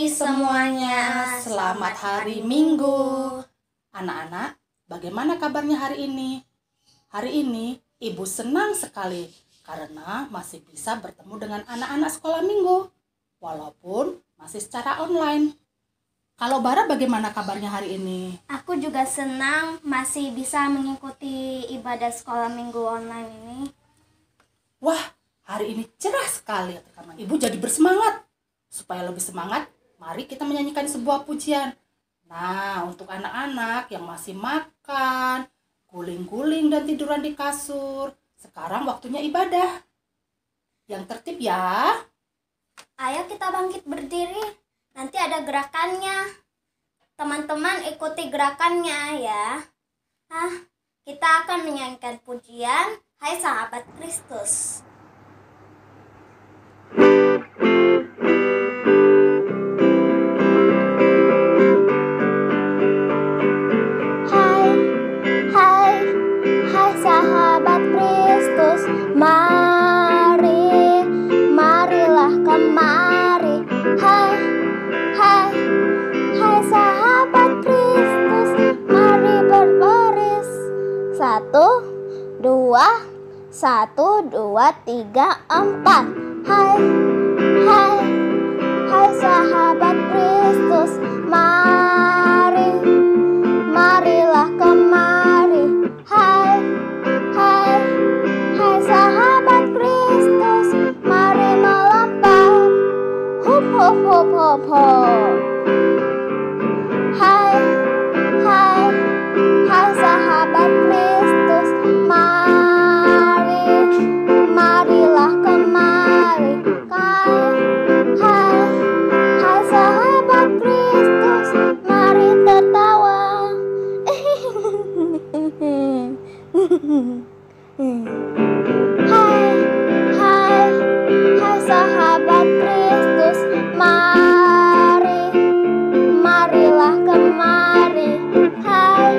pagi semuanya, selamat hari Minggu. Anak-anak, bagaimana kabarnya hari ini? Hari ini Ibu senang sekali karena masih bisa bertemu dengan anak-anak sekolah minggu, walaupun masih secara online. Kalau Bara bagaimana kabarnya hari ini? Aku juga senang masih bisa mengikuti ibadah sekolah minggu online ini. Wah, hari ini cerah sekali. Ibu jadi bersemangat. Supaya lebih semangat, mari kita menyanyikan sebuah pujian. Nah, untuk anak-anak yang masih makan, guling-guling dan tiduran di kasur, sekarang waktunya ibadah. Yang tertib ya. Ayo kita bangkit berdiri. Nanti ada gerakannya. Teman-teman ikuti gerakannya ya. Kita akan menyanyikan pujian Hai Sahabat Kristus. Hai sahabat Kristus, marilah kemari. Hai sahabat Kristus, mari berbaris. 1, 2, 3, 4. Hai sahabat Kristus, marilah kemari. Hai sahabat Kristus, mari melompat. Hop hop hop hop hop. Hai sahabat Kristus, marilah kemari. Hai sahabat Kristus, mari tertawa. Hai sahabat Kristus, marilah kemari. Hai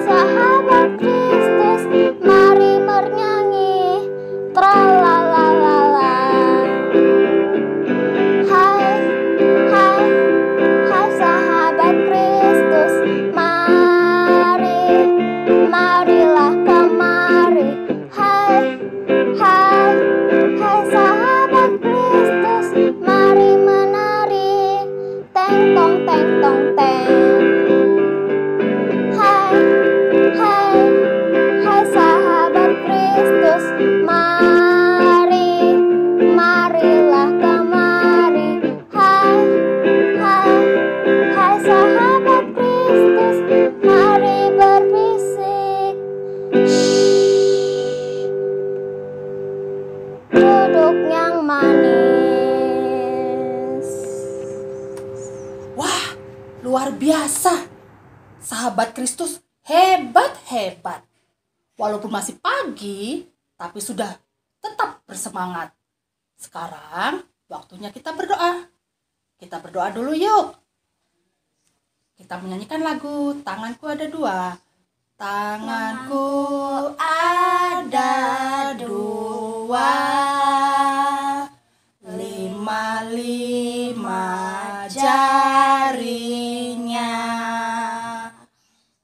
sahabat Kristus, mari bernyanyi. Tralalala. Hai sahabat Kristus, marilah kemari. Hai sahabat Kristus, mari menari. Teng tong teng tong teng. Hai sahabat Kristus, marilah kemari. Hai sahabat Kristus, mari berbisik. Duduk yang manis. Wah, luar biasa. Sahabat Kristus hebat. Walaupun masih pagi, tapi sudah tetap bersemangat. Sekarang waktunya kita berdoa. Kita berdoa dulu yuk. Kita menyanyikan lagu Tanganku Ada Dua. Tanganku ada dua, 5 jarinya.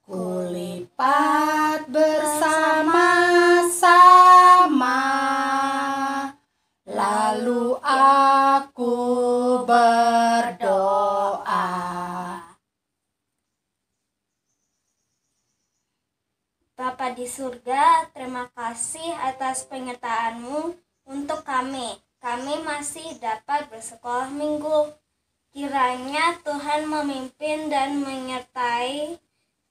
Kulipat bersama-sama, lalu aku berdoa. Bapa di surga, terima kasih atas penyertaan-Mu untuk kami. Kami masih dapat bersekolah minggu. Kiranya Tuhan memimpin dan menyertai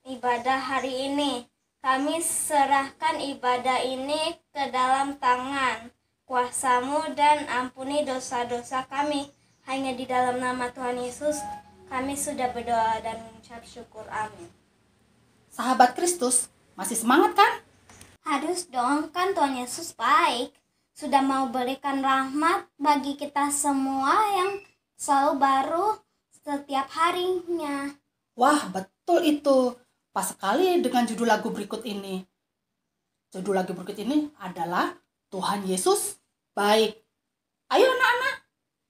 ibadah hari ini. Kami serahkan ibadah ini ke dalam tangan kuasa-Mu dan ampuni dosa-dosa kami. Hanya di dalam nama Tuhan Yesus kami sudah berdoa dan mengucap syukur. Amin. Sahabat Kristus, masih semangat kan? Harus dong, kan Tuhan Yesus baik. Sudah mau berikan rahmat bagi kita semua yang selalu baru setiap harinya. Wah, betul itu. Pas sekali dengan judul lagu berikut ini. Judul lagu berikut ini adalah Tuhan Yesus baik. Ayo anak-anak,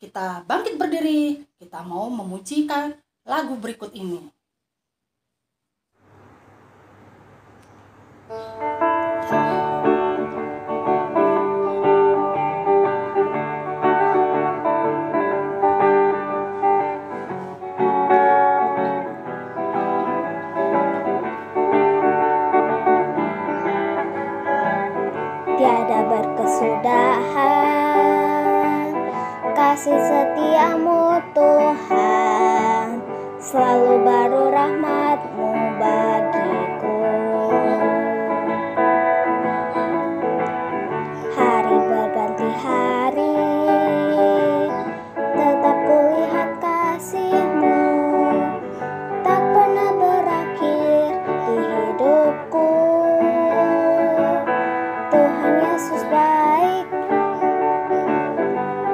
kita bangkit berdiri. Kita mau memujikan lagu berikut ini. Tiada berkesudahan kasih setiamu Tuhan, selalu baru rahmat-Mu bagiku. Hari berganti hari, tetap kulihat kasih-Mu, tak pernah berakhir di hidupku. Tuhan Yesus baik,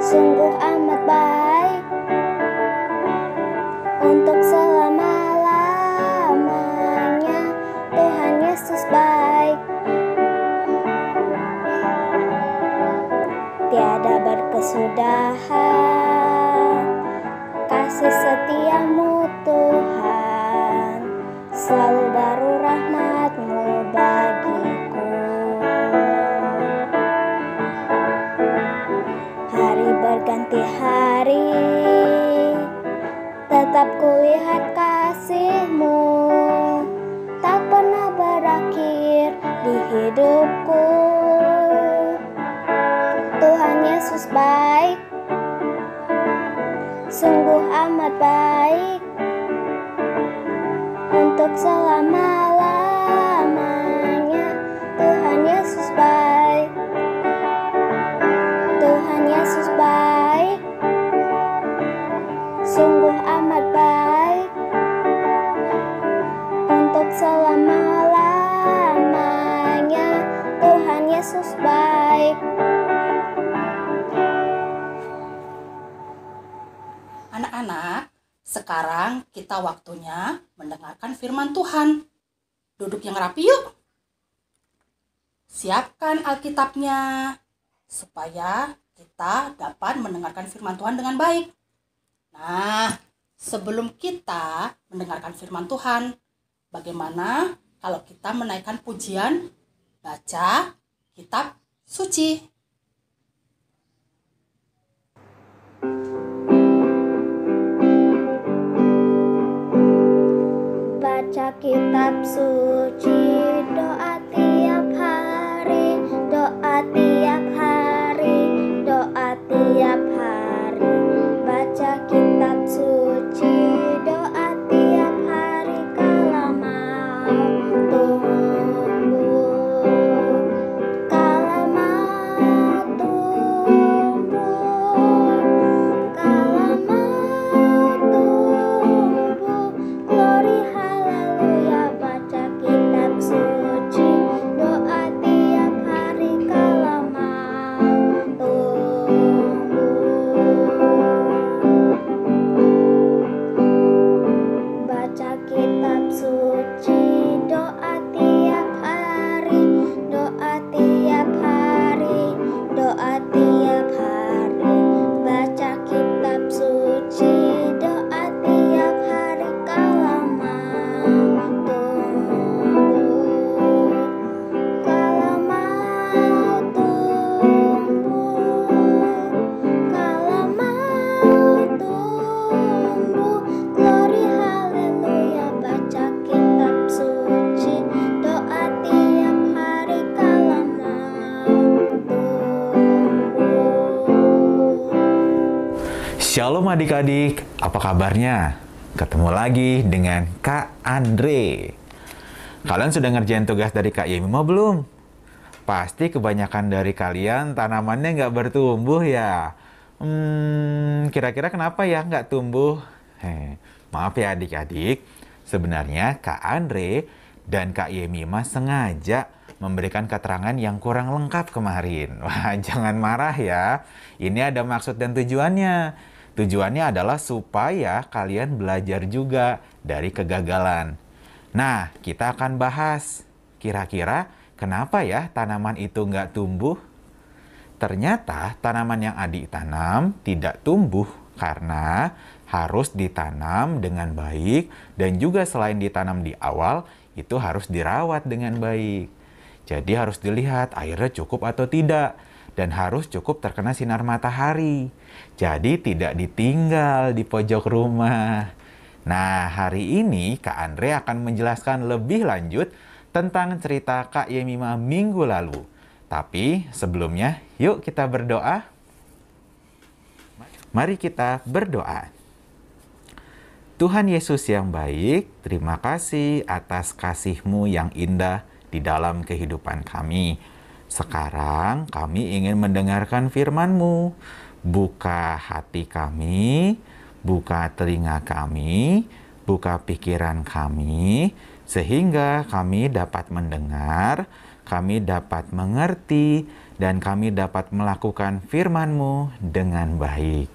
sungguh amat baik, untuk selama-lamanya. Tuhan Yesus baik, tiada berkesudahan kasih setiamu Tuhan, selalu baru rahmat-Mu bagiku. Hari berganti hari, tetap kulihat kasih-Mu, tak pernah berakhir di hidupku. Tuhan Yesus baik, sungguh amat baik, untuk selama-lamanya. Tuhan Yesus baik, Tuhan Yesus baik, sungguh amat baik, untuk selama-lamanya. Tuhan Yesus baik. Anak-anak, sekarang kita waktunya mendengarkan firman Tuhan. Duduk yang rapi yuk. Siapkan Alkitabnya supaya kita dapat mendengarkan firman Tuhan dengan baik. Nah, sebelum kita mendengarkan firman Tuhan, bagaimana kalau kita menaikkan pujian, baca kitab suci? Baca kitab suci, doa tiap hari, doa tiap hari, doa tiap hari. Baca kitab suci, doa tiap hari, kalau mau tumbuh, kalau mau tumbuh, kalau mau tumbuh. Glory haleluya. Baca kitab suci, doa tiap hari, kalau mau tumbuh. Baca kitab suci, doa tiap hari, doa tiap hari, doa tiap hari. Baca kitab suci, doa tiap hari, kalau mau tumbuh, kalau mau tumbuh, kalau mau tumbuh. Glory haleluya. Baca kitab suci, doa tiap hari, kalau mau tumbuh. Shalom adik-adik, apa kabarnya? Ketemu lagi dengan Kak Andre. Kalian sudah ngerjain tugas dari Kak Yemima belum? Pasti kebanyakan dari kalian tanamannya nggak bertumbuh ya. Kira-kira kenapa ya nggak tumbuh? Maaf ya adik-adik, sebenarnya Kak Andre dan Kak Yemima sengaja memberikan keterangan yang kurang lengkap kemarin. Wah, jangan marah ya. Ini ada maksud dan tujuannya. Tujuannya adalah supaya kalian belajar juga dari kegagalan. Nah, kita akan bahas kira-kira kenapa ya tanaman itu nggak tumbuh? ternyata tanaman yang Adi tanam tidak tumbuh karena harus ditanam dengan baik dan juga selain ditanam di awal, itu harus dirawat dengan baik. Jadi harus dilihat airnya cukup atau tidak dan harus cukup terkena sinar matahari. Jadi tidak ditinggal di pojok rumah. Nah, hari ini Kak Andre akan menjelaskan lebih lanjut tentang cerita Kak Yemima minggu lalu. Tapi sebelumnya, yuk kita berdoa. Mari kita berdoa. Tuhan Yesus yang baik, terima kasih atas kasih-Mu yang indah di dalam kehidupan kami. Sekarang kami ingin mendengarkan firman-Mu. Buka hati kami, buka telinga kami, buka pikiran kami, sehingga kami dapat mendengar, kami dapat mengerti, dan kami dapat melakukan firman-Mu dengan baik.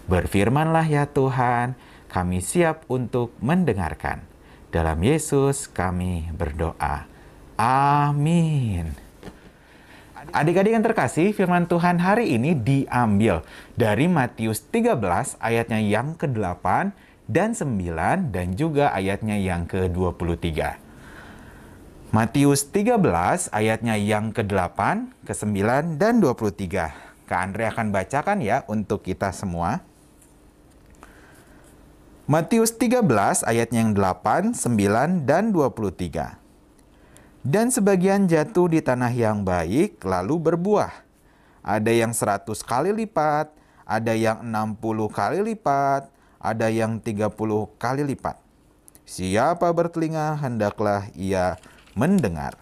Berfirmanlah ya Tuhan, kami siap untuk mendengarkan. Dalam Yesus kami berdoa. Amin. Adik-adik yang terkasih, firman Tuhan hari ini diambil dari Matius 13 ayatnya yang ke-8 dan 9 dan juga ayatnya yang ke-23. Matius 13 ayatnya yang ke-8, ke-9, dan 23. Kak Andre akan bacakan ya untuk kita semua. Matius 13 ayatnya yang 8, 9, dan 23. Dan sebagian jatuh di tanah yang baik lalu berbuah. Ada yang 100 kali lipat, ada yang 60 kali lipat, ada yang 30 kali lipat. Siapa bertelinga hendaklah ia mendengar.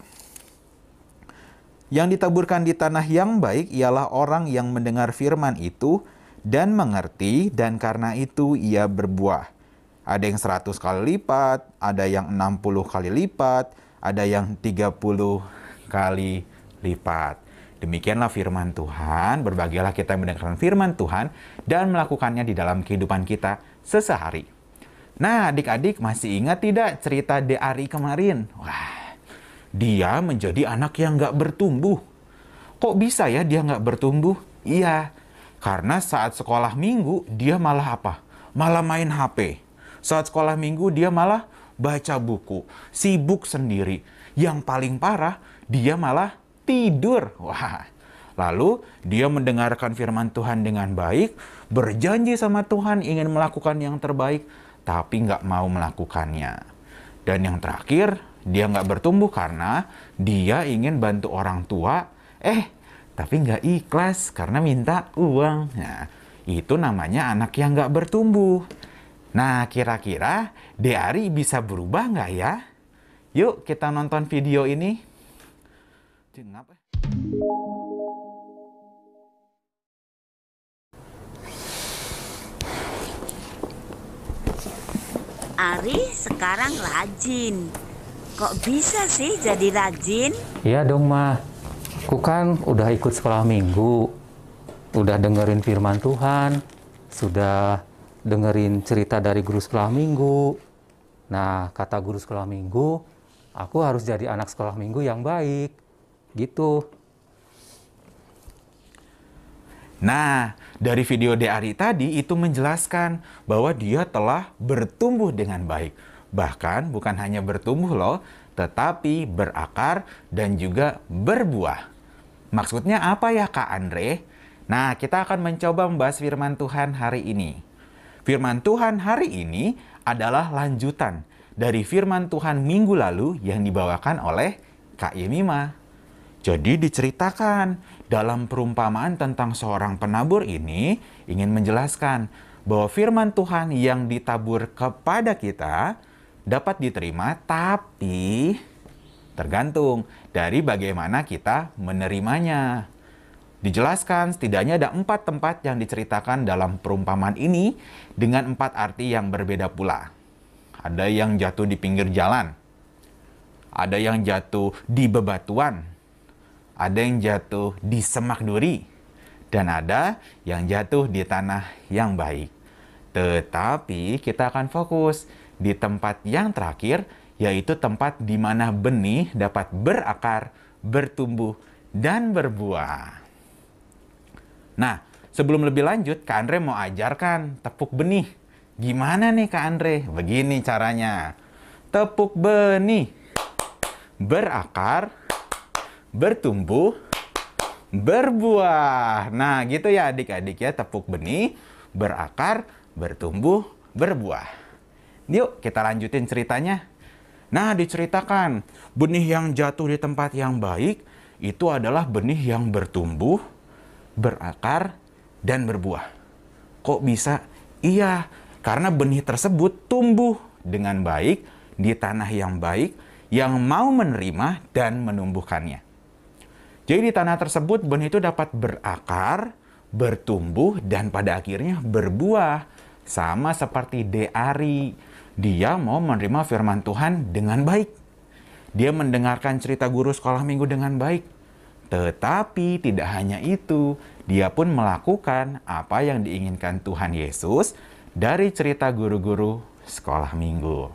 Yang ditaburkan di tanah yang baik ialah orang yang mendengar firman itu dan mengerti, dan karena itu ia berbuah. Ada yang 100 kali lipat, ada yang 60 kali lipat, ada yang 30 kali lipat. Demikianlah firman Tuhan. Berbahagialah kita mendengarkan firman Tuhan dan melakukannya di dalam kehidupan kita sehari. Nah, adik-adik masih ingat tidak cerita Deari kemarin? Wah, dia menjadi anak yang nggak bertumbuh. Kok bisa ya dia nggak bertumbuh? Iya, karena saat sekolah minggu dia malah apa? Malah main HP. Saat sekolah minggu dia malah baca buku, sibuk sendiri. Yang paling parah, dia malah tidur. Wah, lalu dia mendengarkan firman Tuhan dengan baik, berjanji sama Tuhan ingin melakukan yang terbaik, tapi nggak mau melakukannya. Dan yang terakhir, dia nggak bertumbuh karena dia ingin bantu orang tua, tapi nggak ikhlas karena minta uang. Nah, itu namanya anak yang nggak bertumbuh. Nah, kira-kira Deari bisa berubah nggak ya? Yuk kita nonton video ini. Ari sekarang rajin. Kok bisa sih jadi rajin? Iya dong, Ma. Aku kan udah ikut sekolah minggu. Udah dengerin firman Tuhan. Sudah dengerin cerita dari guru sekolah minggu. Nah, kata guru sekolah minggu, aku harus jadi anak sekolah minggu yang baik. Gitu. Nah, dari video Deari tadi itu menjelaskan bahwa dia telah bertumbuh dengan baik. Bahkan bukan hanya bertumbuh loh, tetapi berakar dan juga berbuah. Maksudnya apa ya Kak Andre? Nah, kita akan mencoba membahas firman Tuhan hari ini. Firman Tuhan hari ini adalah lanjutan dari firman Tuhan minggu lalu yang dibawakan oleh Kak Yemima. Jadi diceritakan dalam perumpamaan tentang seorang penabur ini ingin menjelaskan bahwa firman Tuhan yang ditabur kepada kita dapat diterima, tapi tergantung dari bagaimana kita menerimanya. Dijelaskan setidaknya ada 4 tempat yang diceritakan dalam perumpamaan ini dengan 4 arti yang berbeda pula. Ada yang jatuh di pinggir jalan, ada yang jatuh di bebatuan, ada yang jatuh di semak duri, dan ada yang jatuh di tanah yang baik. Tetapi kita akan fokus di tempat yang terakhir, yaitu tempat di mana benih dapat berakar, bertumbuh, dan berbuah. Nah, sebelum lebih lanjut, Kak Andre mau ajarkan tepuk benih. Gimana nih Kak Andre? Begini caranya. Tepuk benih. Berakar, bertumbuh, berbuah. Nah, gitu ya adik-adik ya, tepuk benih, berakar, bertumbuh, berbuah. Yuk, kita lanjutin ceritanya. Nah, diceritakan, benih yang jatuh di tempat yang baik, itu adalah benih yang bertumbuh, berakar, dan berbuah. Kok bisa? Iya, karena benih tersebut tumbuh dengan baik di tanah yang baik, yang mau menerima dan menumbuhkannya. Jadi di tanah tersebut benih itu dapat berakar, bertumbuh, dan pada akhirnya berbuah. Sama seperti Deari, dia mau menerima firman Tuhan dengan baik. Dia mendengarkan cerita guru sekolah minggu dengan baik. Tetapi tidak hanya itu, dia pun melakukan apa yang diinginkan Tuhan Yesus dari cerita guru-guru sekolah minggu.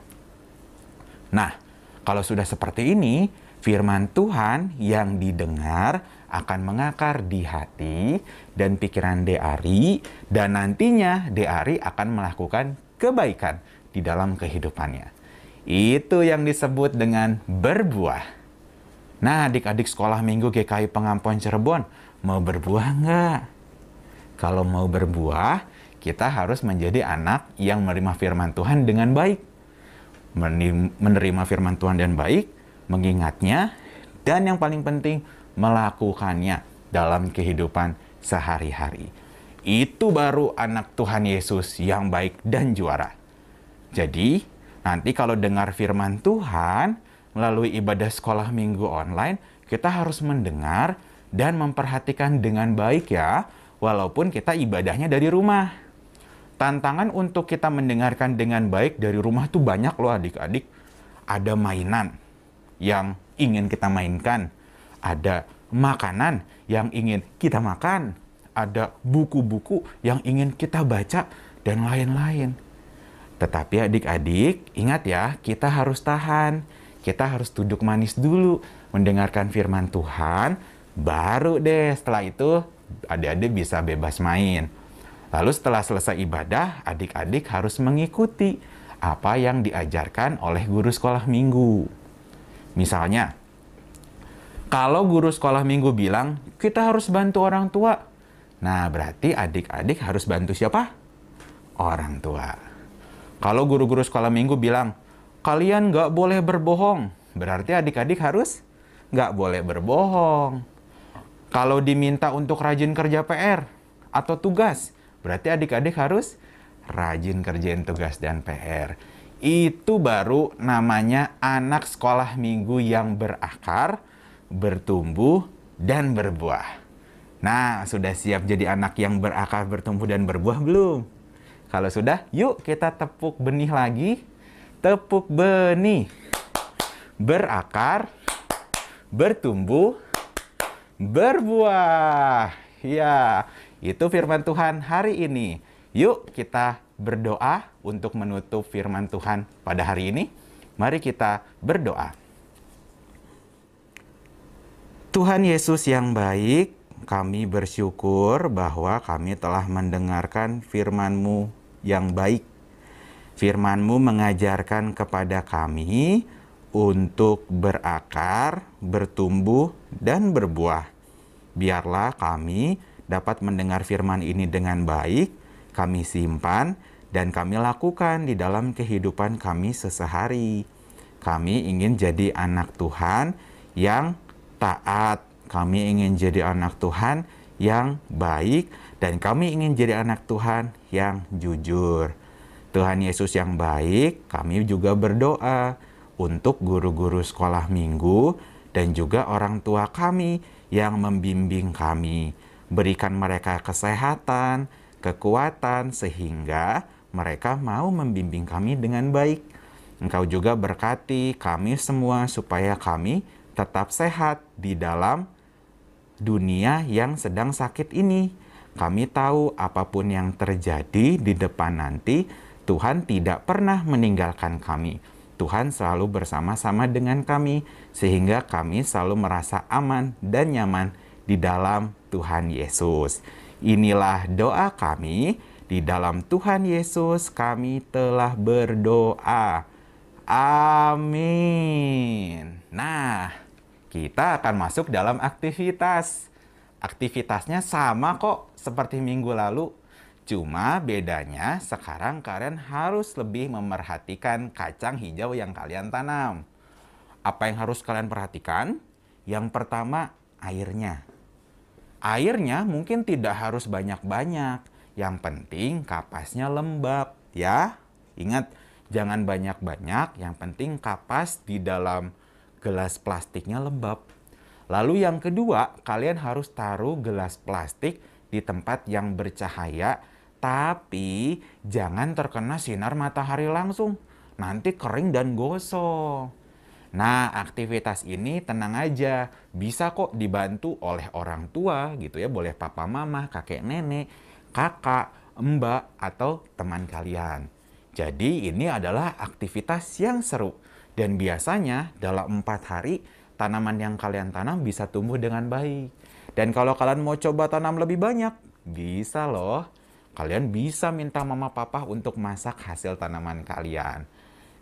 Nah, kalau sudah seperti ini, firman Tuhan yang didengar akan mengakar di hati dan pikiran Deari, dan nantinya Deari akan melakukan kebaikan di dalam kehidupannya. Itu yang disebut dengan berbuah. Nah, adik-adik sekolah minggu GKI Pengampuan Cirebon, mau berbuah nggak? Kalau mau berbuah, kita harus menjadi anak yang menerima firman Tuhan dengan baik. Menerima firman Tuhan dengan baik, mengingatnya, dan yang paling penting, melakukannya dalam kehidupan sehari-hari. Itu baru anak Tuhan Yesus yang baik dan juara. Jadi, nanti kalau dengar firman Tuhan melalui ibadah sekolah minggu online, kita harus mendengar dan memperhatikan dengan baik ya, walaupun kita ibadahnya dari rumah. Tantangan untuk kita mendengarkan dengan baik dari rumah tuh banyak loh adik-adik. Ada mainan yang ingin kita mainkan, ada makanan yang ingin kita makan, ada buku-buku yang ingin kita baca, dan lain-lain. Tetapi adik-adik, ingat ya, kita harus tahan. Kita harus duduk manis dulu, mendengarkan firman Tuhan, baru deh setelah itu adik-adik bisa bebas main. Lalu setelah selesai ibadah, adik-adik harus mengikuti apa yang diajarkan oleh guru sekolah minggu. Misalnya, kalau guru sekolah minggu bilang, kita harus bantu orang tua. Nah, berarti adik-adik harus bantu siapa? Orang tua. Kalau guru-guru sekolah minggu bilang, kalian nggak boleh berbohong, berarti adik-adik harus nggak boleh berbohong. Kalau diminta untuk rajin kerja PR atau tugas, berarti adik-adik harus rajin kerjain tugas dan PR. Itu baru namanya anak sekolah minggu yang berakar, bertumbuh, dan berbuah. Nah, sudah siap jadi anak yang berakar, bertumbuh, dan berbuah belum? Kalau sudah, yuk kita tepuk benih lagi. Tepuk benih. Berakar, bertumbuh, berbuah. Ya, itu firman Tuhan hari ini. Yuk kita berdoa untuk menutup firman Tuhan pada hari ini. Mari kita berdoa. Tuhan Yesus yang baik, kami bersyukur bahwa kami telah mendengarkan firman-Mu yang baik. Firman-Mu mengajarkan kepada kami untuk berakar, bertumbuh, dan berbuah. Biarlah kami dapat mendengar firman ini dengan baik, kami simpan, dan kami lakukan di dalam kehidupan kami sehari-hari. Kami ingin jadi anak Tuhan yang taat. Kami ingin jadi anak Tuhan yang baik, dan kami ingin jadi anak Tuhan yang jujur. Tuhan Yesus yang baik, kami juga berdoa untuk guru-guru sekolah minggu dan juga orang tua kami yang membimbing kami. Berikan mereka kesehatan, kekuatan, sehingga mereka mau membimbing kami dengan baik. Engkau juga berkati kami semua supaya kami tetap sehat di dalam dunia yang sedang sakit ini. Kami tahu apapun yang terjadi di depan nanti, Tuhan tidak pernah meninggalkan kami. Tuhan selalu bersama-sama dengan kami, sehingga kami selalu merasa aman dan nyaman di dalam Tuhan Yesus. Inilah doa kami, di dalam Tuhan Yesus kami telah berdoa. Amin. Nah, kita akan masuk dalam aktivitas. Aktivitasnya sama kok seperti minggu lalu. Cuma bedanya sekarang kalian harus lebih memerhatikan kacang hijau yang kalian tanam. Apa yang harus kalian perhatikan? Yang pertama, airnya. Airnya mungkin tidak harus banyak-banyak. Yang penting kapasnya lembab ya. Ingat, jangan banyak-banyak, yang penting kapas di dalam gelas plastiknya lembab. Lalu yang kedua, kalian harus taruh gelas plastik di tempat yang bercahaya, tapi jangan terkena sinar matahari langsung. Nanti kering dan gosong. Nah, aktivitas ini tenang aja, bisa kok dibantu oleh orang tua gitu ya, boleh papa mama, kakek nenek, kakak, mbak, atau teman kalian. Jadi ini adalah aktivitas yang seru. Dan biasanya dalam 4 hari, tanaman yang kalian tanam bisa tumbuh dengan baik. Dan kalau kalian mau coba tanam lebih banyak, bisa loh. Kalian bisa minta mama papa untuk masak hasil tanaman kalian.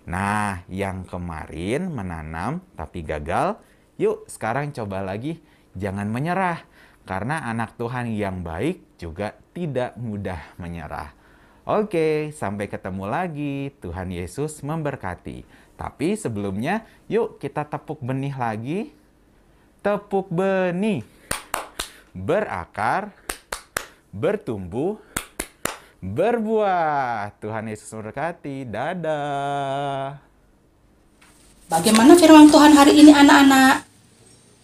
Nah, yang kemarin menanam tapi gagal, yuk sekarang coba lagi. Jangan menyerah. Karena anak Tuhan yang baik juga tidak mudah menyerah. Oke, sampai ketemu lagi. Tuhan Yesus memberkati. Tapi sebelumnya, yuk kita tepuk benih lagi. Tepuk benih. Berakar, bertumbuh, berbuah. Tuhan Yesus memberkati. Dadah. Bagaimana firman Tuhan hari ini anak-anak?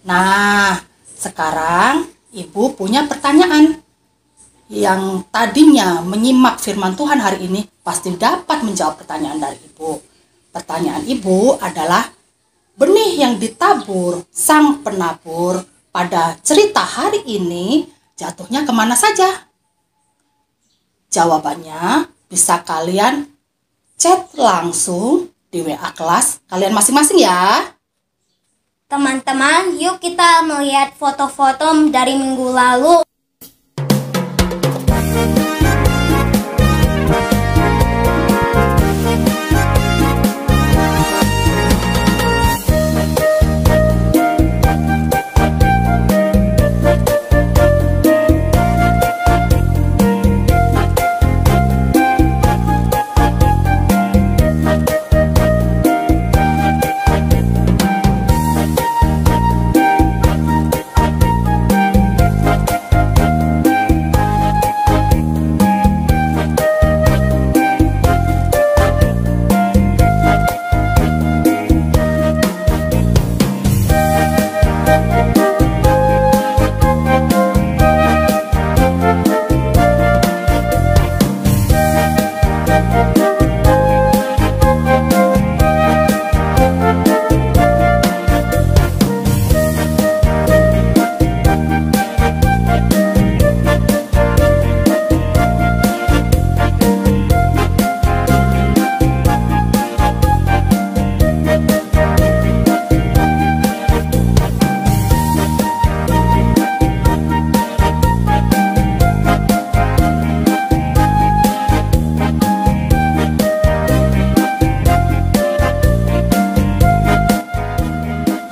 Nah, sekarang Ibu punya pertanyaan. Yang tadinya menyimak firman Tuhan hari ini pasti dapat menjawab pertanyaan dari Ibu. Pertanyaan Ibu adalah, benih yang ditabur sang penabur pada cerita hari ini jatuhnya kemana saja? Jawabannya bisa kalian chat langsung di WA kelas kalian masing-masing ya. Teman-teman, yuk kita melihat foto-foto dari minggu lalu.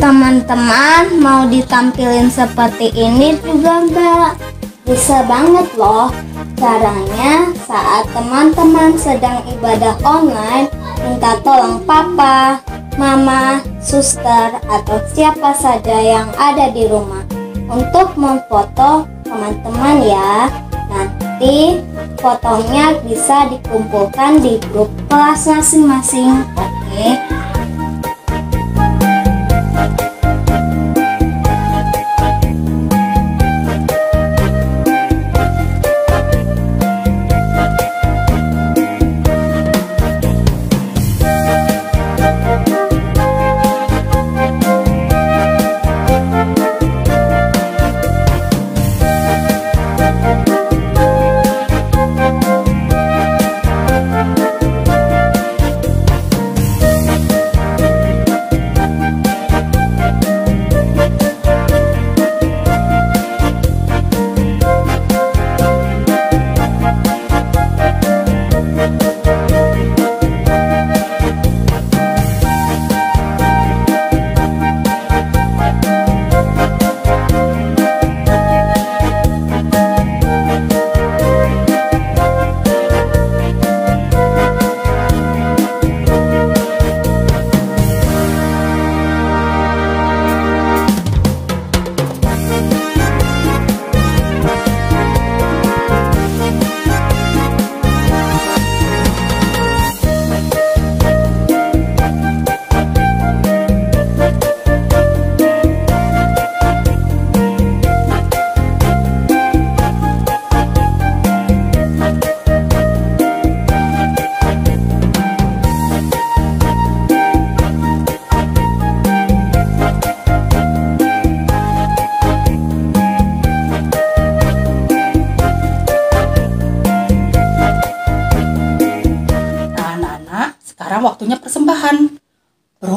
Teman-teman mau ditampilin seperti ini juga enggak? Bisa banget loh. Caranya saat teman-teman sedang ibadah online, minta tolong papa, mama, suster, atau siapa saja yang ada di rumah untuk memfoto teman-teman ya. Nanti fotonya bisa dikumpulkan di grup kelas masing-masing. Oke.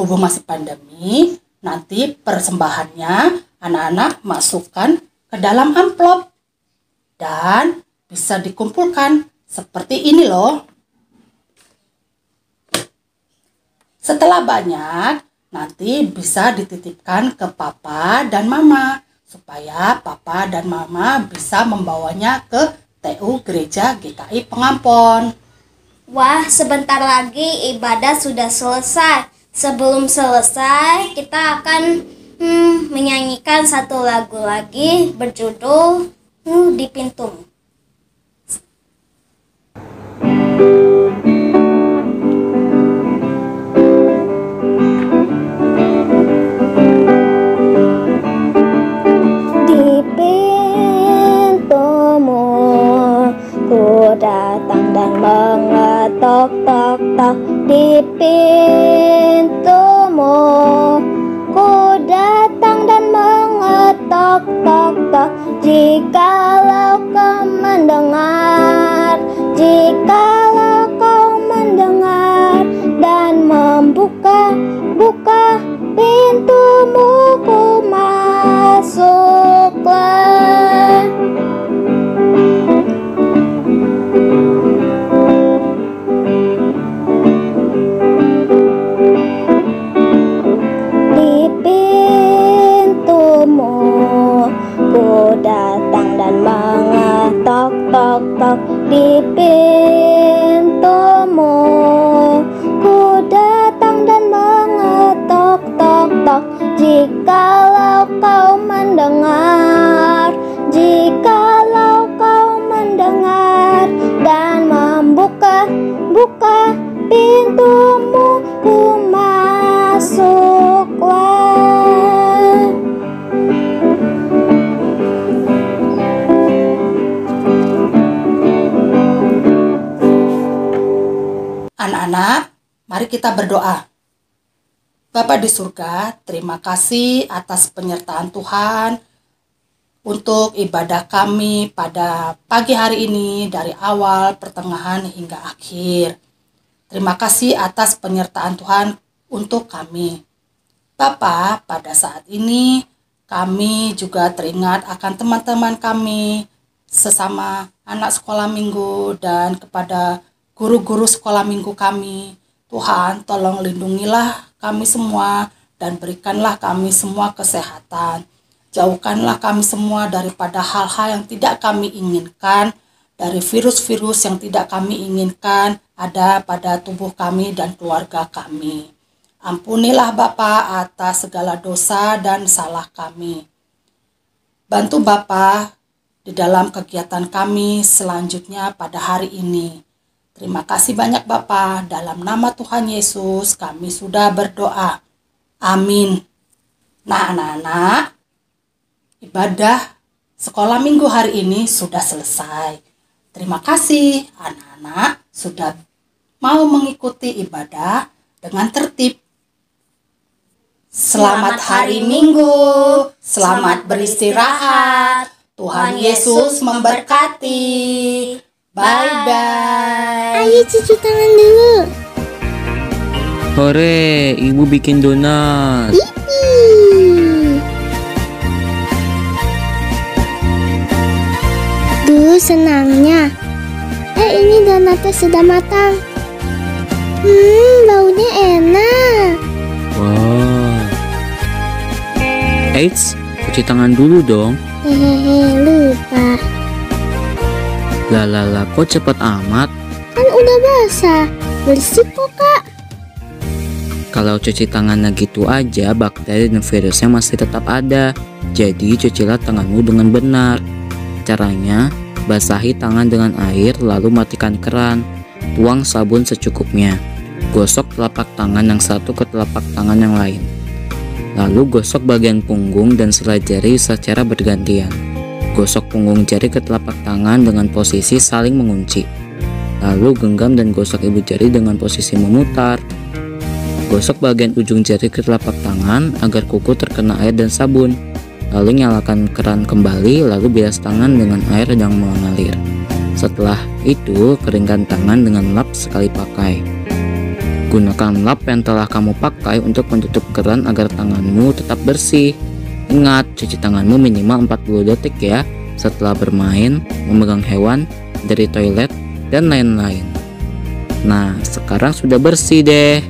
berhubung masih pandemi, nanti persembahannya anak-anak masukkan ke dalam amplop dan bisa dikumpulkan seperti ini loh. Setelah banyak, nanti bisa dititipkan ke papa dan mama supaya papa dan mama bisa membawanya ke TU Gereja GKI Pengampon. Wah, sebentar lagi ibadah sudah selesai. Sebelum selesai, kita akan menyanyikan satu lagu lagi berjudul Di Pintumu. Di pintumu ku datang dan mengetok-tok-tok. Di pintumu ku datang dan mengetok-tok-tok. Jikalau kau mendengar, jikalau kau mendengar dan membuka pintumu, ku masuklah. Di pintumu ku datang dan mengetok-tok-tok. Di pintumu ku datang dan mengetok-tok-tok. Jikalau kau mendengar, jikalau kau mendengar dan membuka pintumu, ku masuklah. Anak-anak, mari kita berdoa. Bapa di surga, terima kasih atas penyertaan Tuhan untuk ibadah kami pada pagi hari ini dari awal, pertengahan, hingga akhir. Terima kasih atas penyertaan Tuhan untuk kami. Bapa, pada saat ini kami juga teringat akan teman-teman kami sesama anak sekolah minggu dan kepada guru-guru sekolah minggu kami. Tuhan, tolong lindungilah kami semua dan berikanlah kami semua kesehatan. Jauhkanlah kami semua daripada hal-hal yang tidak kami inginkan, dari virus-virus yang tidak kami inginkan ada pada tubuh kami dan keluarga kami. Ampunilah Bapa atas segala dosa dan salah kami. Bantu Bapa di dalam kegiatan kami selanjutnya pada hari ini. Terima kasih banyak Bapa, dalam nama Tuhan Yesus kami sudah berdoa. Amin. Nah anak-anak, ibadah sekolah minggu hari ini sudah selesai. Terima kasih anak-anak sudah mau mengikuti ibadah dengan tertib. Selamat hari Minggu, selamat beristirahat. Tuhan Yesus memberkati. Bye-bye. Ayo cuci tangan dulu. Hore, ibu bikin donat. Duh, senangnya. Ini donatnya sudah matang. Baunya enak. Wah. Eits, cuci tangan dulu dong. Hehehe, lupa. Lalala, kok cepet amat? Kan udah basah. Bersih kok, Kak. Kalau cuci tangannya gitu aja, bakteri dan virusnya masih tetap ada. Jadi cucilah tanganmu dengan benar. Caranya, basahi tangan dengan air lalu matikan keran. Tuang sabun secukupnya. Gosok telapak tangan yang satu ke telapak tangan yang lain. Lalu gosok bagian punggung dan selai jari secara bergantian. Gosok punggung jari ke telapak tangan dengan posisi saling mengunci. Lalu genggam dan gosok ibu jari dengan posisi memutar. Gosok bagian ujung jari ke telapak tangan agar kuku terkena air dan sabun. Lalu nyalakan keran kembali, lalu bilas tangan dengan air yang mengalir. Setelah itu, keringkan tangan dengan lap sekali pakai. Gunakan lap yang telah kamu pakai untuk menutup keran agar tanganmu tetap bersih. Ingat, cuci tanganmu minimal 40 detik ya setelah bermain, memegang hewan, dari toilet, dan lain-lain. Nah, sekarang sudah bersih deh.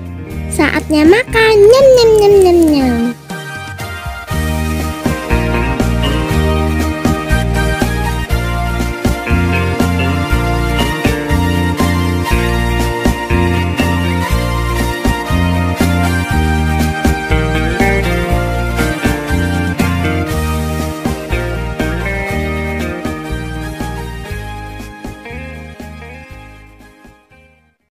Saatnya makan. Nyam nyam nyam nyam nyam.